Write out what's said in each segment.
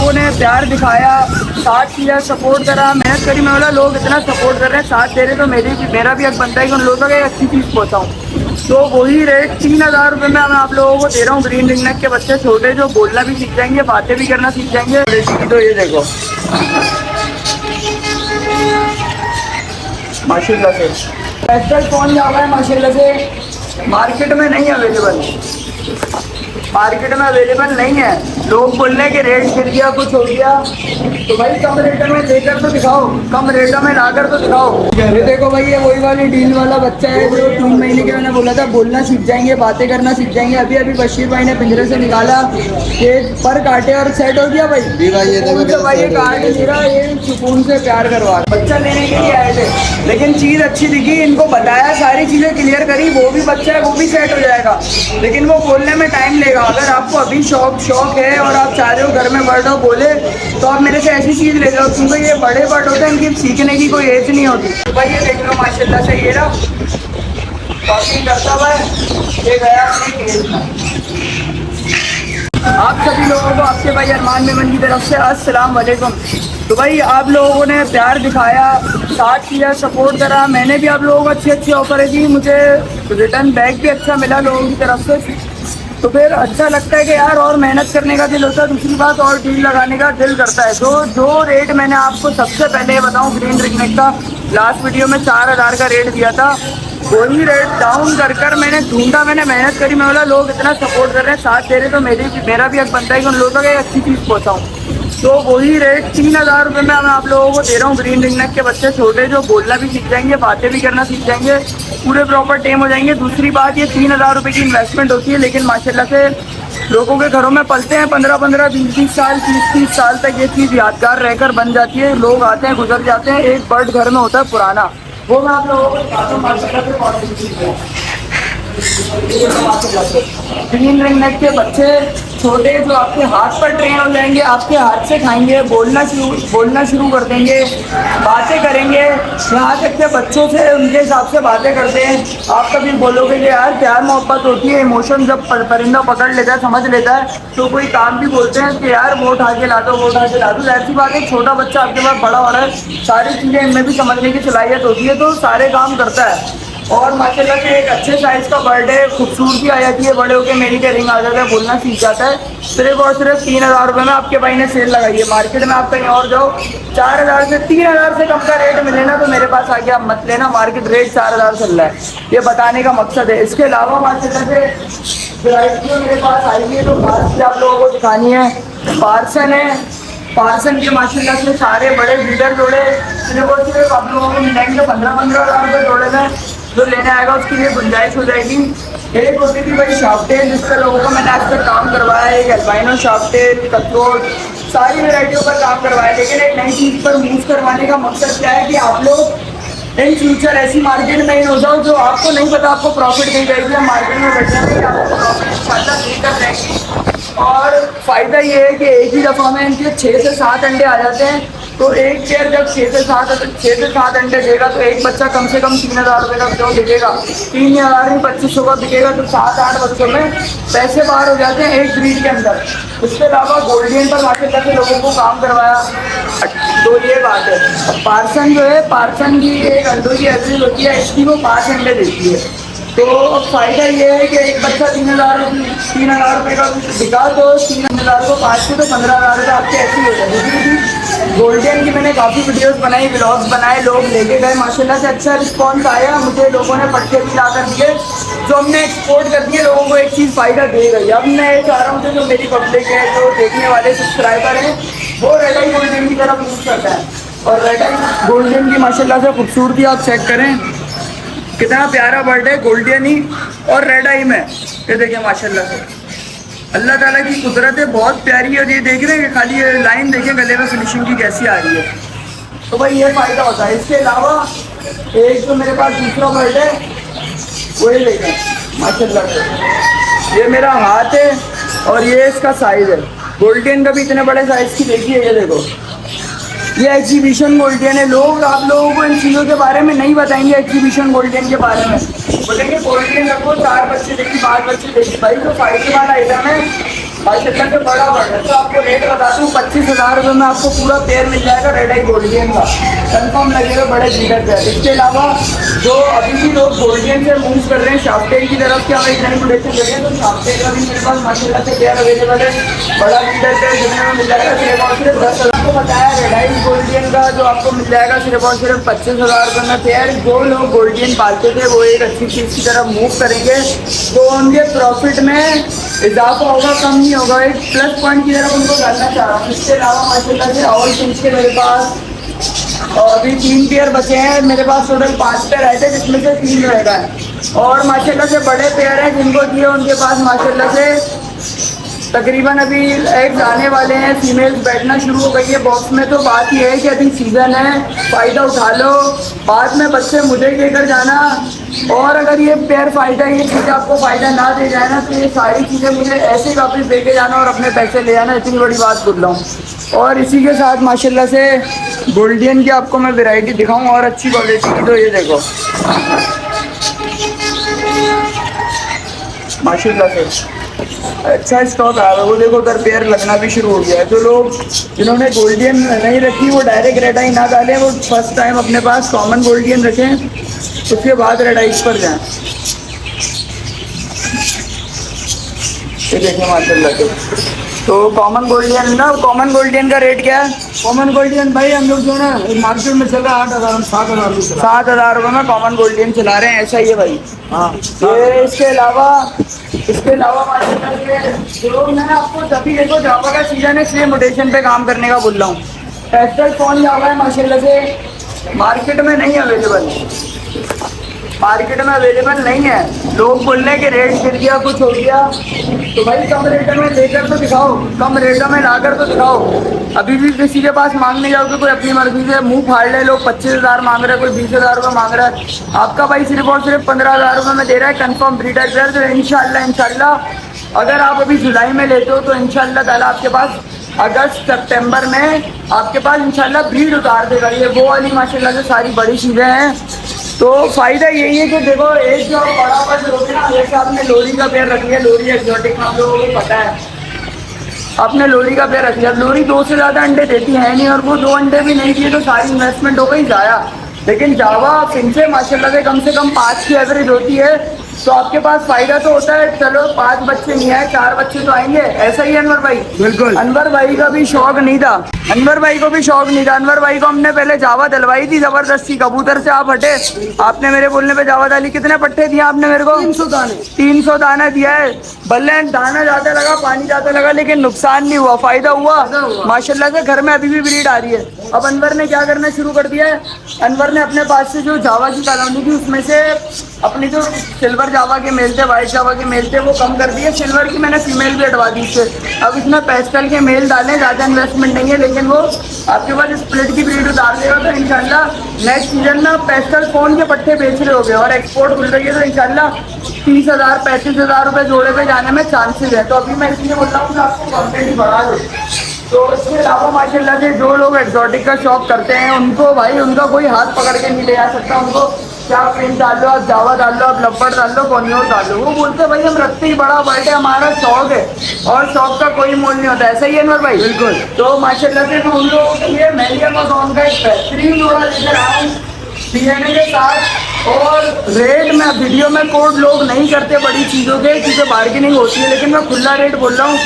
लोगों ने प्यार दिखाया, साथ किया, सपोर्ट करा, मेहनत करी। मैं बोला लोग इतना सपोर्ट कर रहे हैं, साथ दे रहे, तो मेरा भी हक बनता है कि उन लोगों तक एक अच्छी चीज़ पहुँचाऊँ। तो वही रेट 3000 रुपये में मैं आप लोगों को दे रहा हूँ। ग्रीन रिंग नेक के बच्चे छोटे जो बोलना भी सीख जाएंगे, बातें भी करना सीख जाएंगे। तो ये देखो माशाल्लाह से पेस्टल फोन जा रहा है माशाल्लाह से। मार्केट में नहीं अवेलेबल, मार्केट में अवेलेबल नहीं है। लोग बोल रहे हैं कि रेट गिर गया, कुछ हो गया, तो भाई कम रेट में देकर तो दिखाओ, कम रेट में लाकर तो दिखाओ। ये देखो भाई, ये वही वाली डील वाला बच्चा है जो 3 महीने के मैंने बोला था बोलना सीख जाएंगे, बातें करना सीख जाएंगे। अभी अभी बशीर भाई ने पिंजरे से निकाला, ये पर काटे और सेट हो गया भाई। तो भाई ये काट नहीं रहा, ये सुकून से प्यार करवा बच्चा लेने के लिए आए थे, लेकिन चीज़ अच्छी दिखी, इनको बताया, सारी चीज़ें क्लियर करी। वो भी बच्चा है, वो भी सेट हो जाएगा, लेकिन वो बोलने में टाइम लेगा। अगर आपको अभी शौक है और आप चाह रहे हो घर में बर्ड हो बोले, तो आप मेरे से ऐसी चीज़ ले जाओ, क्योंकि ये बड़े बर्ड होते हैं, इनकी सीखने की कोई एज नहीं होती। तो भाई ये देख लो माशाल्लाह से, ये ना शॉपिंग करता हुआ ये गया अपने केस में। आप सभी लोगों को आपके भाई अरमान मेमन की तरफ से अस्सलाम वालेकुम। तो भाई आप लोगों ने प्यार दिखाया, साथ किया, सपोर्ट करा। मैंने भी आप लोगों को अच्छी ऑफर दी, मुझे रिटर्न बैक भी अच्छा मिला लोगों की तरफ से। तो फिर अच्छा लगता है कि यार और मेहनत करने का दिल होता है, दूसरी बात और डील लगाने का दिल करता है। तो जो रेट मैंने आपको सबसे पहले बताऊं ग्रीन रिंग नेक का, लास्ट वीडियो में 4000 का रेट दिया था, वही रेट डाउन कर मैंने ढूंढा, मैंने मेहनत करी। मैं बोला लोग इतना सपोर्ट कर रहे हैं, साथ दे रहे, तो मेरा भी हक बनता है कि उन लोगों तक एक अच्छी चीज़ पहुँचाऊँ। तो वही रेट 3000 रुपये में मैं आप लोगों को दे रहा हूँ। ग्रीन रिंग नेक के बच्चे छोटे जो बोलना भी सीख जाएंगे, बातें भी करना सीख जाएंगे, पूरे प्रॉपर टेम हो जाएंगे। दूसरी बात, ये 3000 रुपये की इन्वेस्टमेंट होती है, लेकिन माशाल्लाह से लोगों के घरों में पलते हैं 15-15, 20-20 साल, 30-30 साल तक। ये चीज़ यादगार रहकर बन जाती है। लोग आते हैं, गुजर जाते हैं, एक बर्ड घर में होता है पुराना, वो मैं आप लोगों को दिखाता हूँ माशाल्लाह से। ग्रीन रिंग नेक के बच्चे छोटे जो आपके हाथ पर ट्रेन हो जाएंगे, आपके हाथ से खाएंगे, बोलना शुरू कर देंगे, बातें करेंगे। यहाँ तक के बच्चों से उनके हिसाब से बातें करते हैं। आप कभी बोलोगे कि यार प्यार मोहब्बत होती है, इमोशन जब परिंदा पकड़ लेता है, समझ लेता है, तो कोई काम भी बोलते हैं कि यार वो उठा के ला दो, वो उठा के ला दो। ऐसी बात है, छोटा बच्चा आपके पास बड़ा हो रहा है, सारी चीज़ें इनमें भी समझने की सलाहियत होती है, तो सारे काम करता है। और माशाल्लाह से एक अच्छे साइज़ का बर्ड है, खूबसूरती आ जाती है, बड़े होकर मेरी के रिंग आ जाता है, बोलना सीख जाता है। सिर्फ और सिर्फ 3000 रुपये में आपके भाई ने सेल लगाई है। मार्केट में आप कहीं और जाओ 4000 से 3000 से कम का रेट मिले ना, तो मेरे पास आके आप मत लेना, मार्केट रेट 4000 चल रहा है। ये बताने का मकसद है। इसके अलावा माशाल्लाह से वैरायटी मेरे पास आई है, तो खास से आप लोगों को दिखानी है। पार्सन है, पार्सन के माशाल्लाह से सारे बड़े लीडर जोड़े सिर्फ और सिर्फ आप लोगों को मिलेंगे 15-15 हज़ार रुपये जोड़े में। जो लेने आएगा उसके लिए गुंजाइश हो जाएगी। एक होती थी भाई शाफ्टेल, जिससे लोगों को मैंने आज तक काम करवाया है, एक एल्बाइनो शाफ्टेल, कटोट, सारी वेराइटियों पर काम करवाया। लेकिन एक नई चीज़ पर मूव करवाने का मकसद क्या है कि आप लोग इन फ्यूचर ऐसी मार्केट में इन हो जाओ जो आपको नहीं पता आपको प्रॉफिट दे जाएगी, या मार्केट में बैठने में आपको प्रॉफिट इंशाल्लाह देकर रहेगी। और फ़ायदा ये है कि एक ही दफ़ा में इनके 6 से 7 अंडे आ जाते हैं। तो एक पेयर जब 6 से 7 अंडे देगा, तो एक बच्चा कम से कम 3000 रुपये का जो बिकेगा, 3000 नहीं 2500 का बिकेगा, तो 7-8 बच्चों में पैसे बाहर हो जाते हैं एक ब्रीड के अंदर। उसके अलावा गोल्डन पर माशाल्लाह से लोगों को काम करवाया। तो ये बात है। पार्सन जो है, पार्सन की एक अंडों की एवरेज होती है, इसकी वो 5 अंडे देती है। तो फ़ायदा ये है कि एक बच्चा 3000 रुपये का बिका, तो 3000 को 5 से तो 15000 रुपये आपके ऐसे ही हो जाए। दूसरी चीज़ गोल्डन की मैंने काफ़ी वीडियोस बनाई, व्लॉग्स बनाए, लोग लेके गए, माशाल्लाह से अच्छा रिस्पॉन्स आया। मुझे लोगों ने पट्टे भी ला कर दिए, जो हमने एक्सपोर्ट कर दिए। लोगों को एक चीज़ फ़ायदा दे रही है। अब मैं ये चाह रहा हूँ कि जो मेरी पब्लिक है, जो देखने वाले सब्सक्राइबर हैं, वो रेड आई गोल्डन की तरफ यूज़ करता है। और रेड आई गोल्डन की माशाल्लाह से खूबसूरती आप चेक करें, कितना प्यारा बर्ड है, गोल्डन ही और रेड आई में। ये देखिए माशाल्लाह से अल्लाह ताला की कुदरत है, बहुत प्यारी है। और ये देख रहे हैं कि खाली ये लाइन देखें गले में फिनिशिंग की कैसी आ रही है। तो भाई ये फ़ायदा होता है। इसके अलावा एक जो मेरे पास दूसरा बर्ड है, वो ये देखें माशाल्लाह से, ये मेरा हाथ है और ये इसका साइज़ है। गोल्डन का भी इतने बड़े साइज़ की देखिए, ये देखो, ये एग्जीबिशन गोल्डन है। लोग आप लोगों को इन चीज़ों के बारे में नहीं बताएंगे, एग्जीबिशन गोल्डन के बारे में बोलेंगे गोल्डन रखो, 4 बच्चे देखी, 5 बच्चे देखी। भाई जो फायदे वाला आइटम है माशाल्लाह से बड़ा बड़ा। तो आपको रेट बता दूँ, 25,000 रुपये में आपको पूरा पेयर मिल जाएगा रेड आई गोल्डियन का, कंफर्म लगेगा बड़े लीडर पे। इसके अलावा जो अभी भी लोग गोल्डियन से मूव कर रहे हैं शाफ्टेल की तरफ से, हमें इतनी प्रोडक्शन लगे हैं, तो शाफ्टेल का भी मेरे पास माशाल्लाह से पेयर अवेलेबल है, बड़ा लीडर पे जितने में मिल जाएगा सिर्फ और सिर्फ 10,000 को बताया। रेड आई गोल्डियन का जो आपको मिल जाएगा सिर्फ और सिर्फ 25,000 रुपये में पेयर। जो लोग गोल्डियन पालते थे वो एक अच्छी चीज़ की तरफ मूव करेंगे तो उनके प्रॉफिट में इजाफा होगा, कम नहीं होगा, एक प्लस पॉइंट की तरफ उनको करना चाह रहा हूँ। इसके अलावा माशाल्लाह से ऑल थिंग्स के मेरे पास और अभी 3 पेयर बचे हैं मेरे पास, टोटल 5 पेयर आए थे जिसमें से 3 रह गए। और माशाल्लाह से बड़े पेयर हैं जिनको दिए उनके पास माशाल्लाह से तकरीबन अभी एग्स आने वाले हैं, फीमेल्स बैठना शुरू हो गई है बॉक्स में। तो बात यह है कि अभी सीज़न है, फ़ायदा उठा लो, बाद में बच्चे मुझे लेकर जाना। और अगर ये पेयर फ़ायदा, ये चीज़ आपको फ़ायदा ना दे जाए ना, तो ये सारी चीज़ें मुझे ऐसे ही वापस दे के जाना और अपने पैसे ले जाना, इतनी बड़ी बात बोल रहा हूँ। और इसी के साथ माशाल्लाह से गोल्डियन की आपको मैं वैरायटी दिखाऊँ और अच्छी क्वालिटी की, तो ये देखो माशाल्लाह से अच्छा स्टॉक आया है। वो देखो उधर पेयर लगना भी शुरू हो गया है। जो लोग जिन्होंने गोल्डियन नहीं रखी वो डायरेक्ट रेड आई ना डालें, वो फर्स्ट टाइम अपने पास कॉमन गोल्डियन रखें, उसके बाद रेड आइस पर जाएं। ये देखें माशाल्लाह से, तो कॉमन गोल्डियन ना, कॉमन गोल्डियन का रेट क्या है? कॉमन गोल्डियन भाई हम लोग जो है ना मार्केट में चल रहा है 8,000 7,000 7,000 रुपये में कॉमन गोल्डियन चला रहे हैं, ऐसा ही है भाई। हाँ ये इसके अलावा माशाल्लाह से जो मैं आपको तभी देखो जावा का सीजन है इसलिए मोटेशन पे काम करने का बोल रहा हूँ। पेस्टल फोन जावा है माशाल्लाह से मार्केट में नहीं अवेलेबल, मार्केट में अवेलेबल नहीं है। लोग बोल रहे हैं कि रेट गिर गया, कुछ हो गया, तो भाई कम रेट में लेकर तो दिखाओ, कम रेट में लाकर तो दिखाओ। अभी भी किसी के पास मांगने जाओगे कोई अपनी मर्जी से मुंह फाड़ ले, लोग 25,000 मांग रहे हैं, कोई 20,000 रुपये मांग रहा है। आपका भाई सिर्फ और सिर्फ 15,000 रुपये में दे रहा है कंफर्म ब्रीडर पेयर। तो इंशाल्लाह अगर आप अभी जुलाई में लेते हो तो इंशाल्लाह ताला आपके पास अगस्त सितंबर में आपके पास इंशाल्लाह ब्रीड उतार देगा। ये वो वाली माशाल्लाह से सारी बड़ी चीज़ें हैं। तो फ़ायदा यही है कि देखो एक जो बड़ा बस होगी ना, जैसे आपने लोरी का पेयर रख लिया, लोरी एक्जोटिक आप लोगों को पता है, आपने लोरी का पेयर रख लिया, लोरी 2 से ज़्यादा अंडे देती है नहीं, और वो 2 अंडे भी नहीं दिए तो सारी इन्वेस्टमेंट हो गई ज़ाया। लेकिन जावा फिनसे माशाल्लाह से कम 5 की एवरेज होती है, तो आपके पास फ़ायदा तो होता है। चलो 5 बच्चे नहीं आए, 4 बच्चे तो आएंगे, ऐसा ही है अनवर भाई। बिल्कुल, अनवर भाई का भी शौक नहीं था, अनवर भाई को भी शौक नहीं था। अनवर भाई को हमने पहले जावा दिलवाई थी ज़बरदस्ती, कबूतर से आप हटे, आपने मेरे बोलने पे जावा डाली। कितने पट्टे दिए आपने मेरे को? 300 दाना दिया है। भले दाना ज़्यादा लगा, पानी ज़्यादा लगा, लेकिन नुकसान नहीं हुआ, फ़ायदा हुआ माशाल्लाह से। घर में अभी भी ब्रीड आ रही है। अब अनवर ने क्या करना शुरू कर दिया है, अनवर ने अपने पास से जो जावा की कॉलोनी थी उसमें से अपनी जो सिल्वर जावा के मेल थे, वाइट जावा के मेल थे, वो कम कर दिए। सिल्वर की मैंने फीमेल भी हटवा दी इससे। अब इसमें पेस्टल के मेल डालें, ज़्यादा इन्वेस्टमेंट नहीं है, लेकिन वो आपके पास स्प्लिट की ब्रीड उतार देगा। तो इंशाल्लाह नेक्स्ट सीजन में पेस्टल फोन के पट्टे बेच रहे होगे और एक्सपोर्ट खुल रही है, तो इंशाल्लाह 30,000 35,000 रुपये जोड़े पे जाने में चांसेस है। तो अभी मैं इसलिए बोल रहा हूँ कि आपको क्वांटिटी बढ़ा दो। तो इसके अलावा माशाल्लाह से जो लोग एक्जॉटिक का शौक करते हैं उनको भाई उनका कोई हाथ पकड़ के नहीं ले जा सकता। उनको क्या प्रिंट डाल लो, आप जावा डाल लो, आप लब्बड़ डाल लो, कॉन्योर डाल लो, वो बोलते हैं भाई हम रखते ही बड़ा बर्थ है, हमारा शौक है और शौक का कोई मोल नहीं होता। ऐसा ही है अनवर भाई? बिल्कुल। तो माशाल्लाह से मैं उन लोगों के लिए मेरी अमेज़ॉन का एक बेहतरीन जोड़ा लेकर आया हूँ DNA के साथ। और रेट में वीडियो में कोड लोग नहीं करते बड़ी चीज़ों के, क्योंकि बार्गेनिंग होती है, लेकिन मैं खुला रेट बोल रहा हूँ।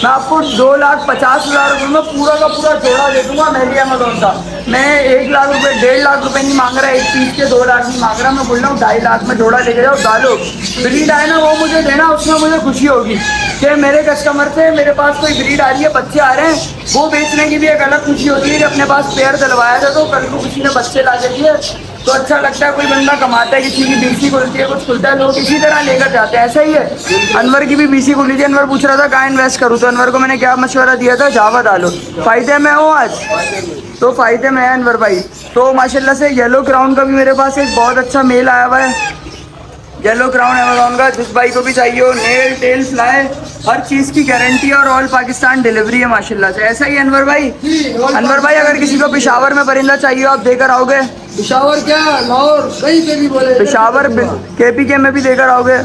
मैं आपको 2,50,000 रुपये में पूरा का पूरा जोड़ा दे दूँगा मेरी अमेज़ॉन का। मैं 1 लाख रुपये 1.5 लाख रुपये नहीं मांग रहा, एक पीस के 2 लाख नहीं मांग रहा। मैं बोल रहा हूँ 2.5 लाख में जोड़ा लेके जाओ, डालो, ब्रीड आए ना वो मुझे देना, उसमें मुझे खुशी होगी कि मेरे कस्टमर से मेरे पास कोई ब्रीड आ रही है, बच्चे आ रहे हैं, वो बेचने की भी एक अलग खुशी होती है कि अपने पास पेयर दिलवाया था तो कल को किसी ने बच्चे ला के दिए तो अच्छा लगता है। कोई बंदा कमाता है, किसी की BC खुलती है, कुछ खुलता है, लोग इसी तरह लेकर जाते हैं। ऐसा ही है, अनवर की भी BC खुली थी। अनवर पूछ रहा था कहाँ इन्वेस्ट करूँ, तो अनवर को मैंने क्या मशवरा दिया था, जावा डालो, फ़ायदे में हो आज, तो फ़ायदे में है अनवर भाई। तो माशाल्लाह से येलो क्राउन का भी मेरे पास एक बहुत अच्छा मेल आया हुआ है, येलो क्राउन अमेज़ॉन का, जिस भाई को भी चाहिए हो, नेल टेल फ्लाई हर चीज़ की गारंटी और ऑल पाकिस्तान डिलीवरी है माशाल्लाह से। ऐसा ही अनवर भाई? अनवर भाई अगर किसी को पेशावर में परिंदा चाहिए आप देकर आओगे? पिशावर क्या, लाहौर, कहीं पे भी बोले। पेशावर KPK में भी देकर आओगे।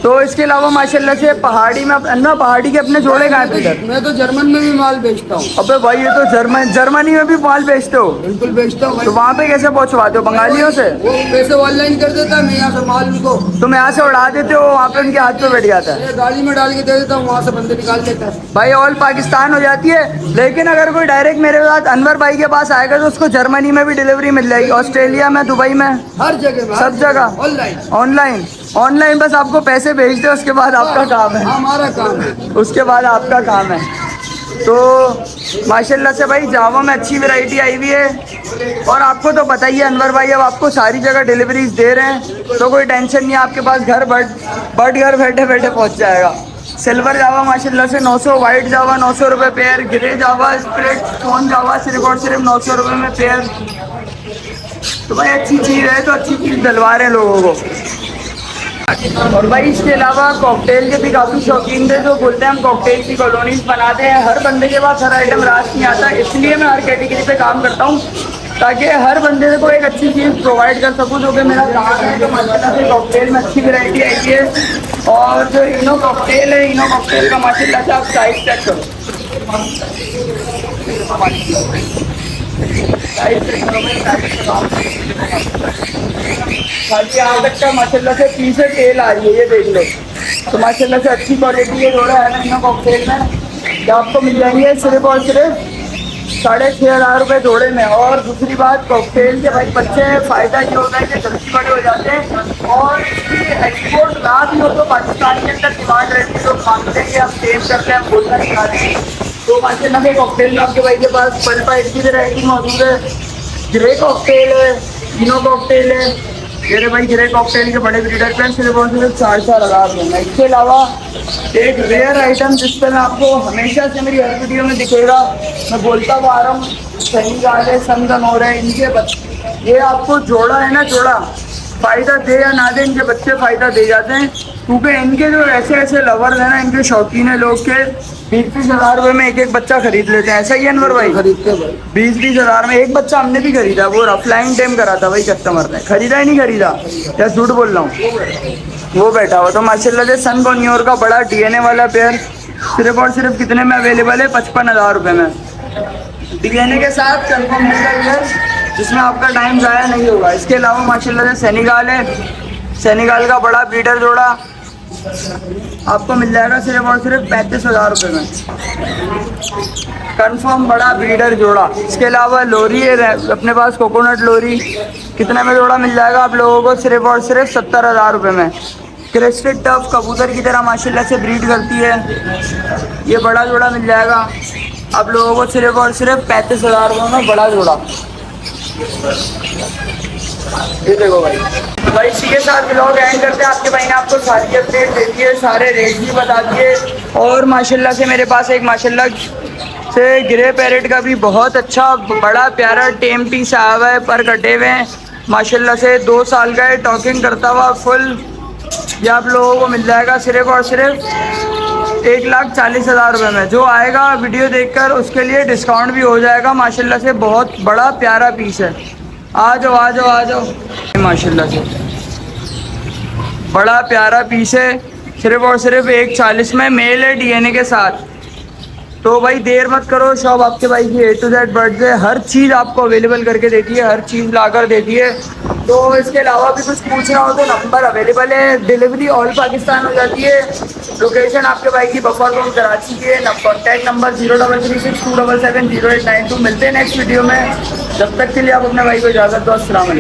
तो इसके अलावा माशाल्लाह से पहाड़ी में अन्ना पहाड़ी के अपने जोड़े कहाँ पे इधर? मैं तो जर्मन में भी माल बेचता हूँ। अबे भाई ये तो जर्मनी में भी माल बेचते हो? बिल्कुल बेचता हूँ भाई। तो वहाँ पे कैसे पहुँचवाते हो, बंगालियों से? वो पैसे ऑनलाइन कर देता है, मैं यहाँ से माल उनको तुम यहाँ से उड़ा देते हो, वहाँ पे उनके हाथ पे बैठ जाता है। गाड़ी में डाल के दे देता हूँ, वहाँ से बंदे निकाल देता है। भाई ऑल पाकिस्तान हो जाती है। लेकिन अगर कोई डायरेक्ट मेरे साथ अनवर भाई के पास आएगा तो उसको जर्मनी में भी डिलीवरी मिल जाएगी, ऑस्ट्रेलिया में, दुबई में, हर जगह, सब जगह ऑनलाइन। ऑनलाइन बस आपको पैसे भेज दो, उसके बाद आपका काम है। हमारा काम है। उसके बाद आपका काम है। तो माशाल्लाह से भाई जावा में अच्छी वैरायटी आई हुई है। और आपको तो पता ही है अनवर भाई अब आपको सारी जगह डिलीवरीज दे रहे हैं, तो कोई टेंशन नहीं, आपके पास घर बट घर बैठे बैठे पहुंच जाएगा। सिल्वर जावा माशाल्लाह से 900, वाइट जावा 900 रुपये पेयर, ग्रे जावा, स्प्लिट फोन जावा सिर्फ और सिर्फ 900 रुपये में पेयर। तो भाई अच्छी चीज़ है तो अच्छी चीज़ डलवा रहे हैं लोगों को। और भाई इसके अलावा कॉकटेल के भी काफ़ी शौकीन थे, जो बोलते हैं हम कॉकटेल की कॉलोनीज बनाते हैं। हर बंदे के पास हर आइटम रास नहीं आता, इसलिए मैं हर कैटेगरी पे काम करता हूँ ताकि हर बंदे को एक अच्छी चीज़ प्रोवाइड कर सकूँ, जो कि मेरा काम है। तो माशाल्लाह से कॉकटेल में अच्छी वैरायटी आई है। और जो इनो कॉकटेल है, इनो कॉकटेल का माशाल्लाह से आप साइज चेक करो, बाकी यहाँ तक का माशाल्लाह से पीस से तेल आ रही है, ये देख लो। तो माशाल्लाह से अच्छी क्वालिटी के जोड़ा है ना इनो कॉकटेल में, जो आपको मिल जाएंगे सिर्फ और सिर्फ 6,500 रुपये जोड़े में। और दूसरी बात कॉकटेल के भाई बच्चे फ़ायदा ये होता है कि जल्दी बड़े हो जाते हैं, और इसकी एक्सपोर्ट ना भी हो तो पाकिस्तान के अंदर डिमांड रहती है, लोग मांगते हैं कि हम सेव करते हैं, बोलना सिखाते हैं। तो माशाल्लाह से कॉकटेल में आपके भाई के पास पल पाइप की वैरायटी मौजूद है, ग्रे कॉकटेल है, इनो कॉकटेल है। मेरे भाई ग्रे कॉकटेल के बड़े ब्रीडर पे सिर्फ और सिर्फ 4,000 रुपये। इसके अलावा एक रेयर आइटम जिस पर मैं आपको हमेशा से मेरी हर वीडियो में दिखेगा, मैं बोलता हुआ आ रहा हूँ, सही गाल है, संगम हो रहे हैं इनके बच्चे। ये आपको जोड़ा है ना, जोड़ा फ़ायदा दे या ना दे, इनके बच्चे फ़ायदा दे जाते हैं, क्योंकि इनके जो ऐसे ऐसे लवर्स हैं ना, इनके शौकीन है लोग के 20-20 हज़ार रुपये में एक एक बच्चा खरीद लेते हैं। ऐसा ही है अनवर भाई? खरीदते भाई 20-20 हज़ार में एक बच्चा हमने भी खरीदा, वो रफलाइन टाइम करा था भाई, कस्टमर ने खरीदा ही नहीं खरीदा, क्या झूठ बोल रहा हूँ, वो बैठा हुआ। तो माशाल्लाह से सन बॉन्योर का बड़ा DNA वाला पेयर सिर्फ और सिर्फ कितने में अवेलेबल है? 55,000 रुपये में, DNA के साथ कन्फर्म पेयर, जिसमें आपका टाइम ज़ाया नहीं होगा। इसके अलावा माशाल्लाह से सेनेगाल है, सेनेगाल का बड़ा ब्रीडर जोड़ा आपको मिल जाएगा सिर्फ और सिर्फ 35,000 रुपये में, कंफर्म बड़ा ब्रीडर जोड़ा। इसके अलावा लोरी है अपने पास, कोकोनट लोरी, कितने में जोड़ा मिल जाएगा आप लोगों को? सिर्फ और सिर्फ 70,000 रुपये में। क्रेस्टेड टफ कबूतर की तरह माशाल्लाह से ब्रीड करती है, ये बड़ा जोड़ा मिल जाएगा आप लोगों को सिर्फ और सिर्फ 35,000 रुपये में, बड़ा जोड़ा। ये देखो भाई इसी के साथ ब्लॉग एंड करते हैं। आपके भाई ने आपको सारी अपडेट दे दी है, सारे रेट भी बता दिए। और माशाल्लाह से मेरे पास एक माशाल्लाह से ग्रे पैरेट का भी बहुत अच्छा बड़ा प्यारा टेम पीस आया हुआ है, पर कटे हुए हैं माशाल्लाह से, 2 साल का है, टॉकिंग करता हुआ फुल। ये आप लोगों को मिल जाएगा सिर्फ और सिर्फ 1,40,000 रुपये में। जो आएगा वीडियो देखकर उसके लिए डिस्काउंट भी हो जाएगा। माशाल्लाह से बहुत बड़ा प्यारा पीस है, आ जाओ आ जाओ आ जाओ। माशाल्लाह से बड़ा प्यारा पीस है, सिर्फ और सिर्फ 1,40 में, मेल है DNA के साथ। तो भाई देर मत करो, शॉप आपके भाई की A to Z बर्ड्स है, हर चीज़ आपको अवेलेबल करके देती है, हर चीज़ लाकर देती है। तो इसके अलावा भी कुछ पूछना हो तो नंबर अवेलेबल है, डिलीवरी ऑल पाकिस्तान हो जाती है। लोकेशन आपके भाई की बफर रोड कराची की है। कॉन्टैक्ट नंबर 0336277089 मिलते हैं नेक्स्ट वीडियो में। जब तक के लिए आप अपने भाई को इजाज़त दो, अस्सलाम वालेकुम।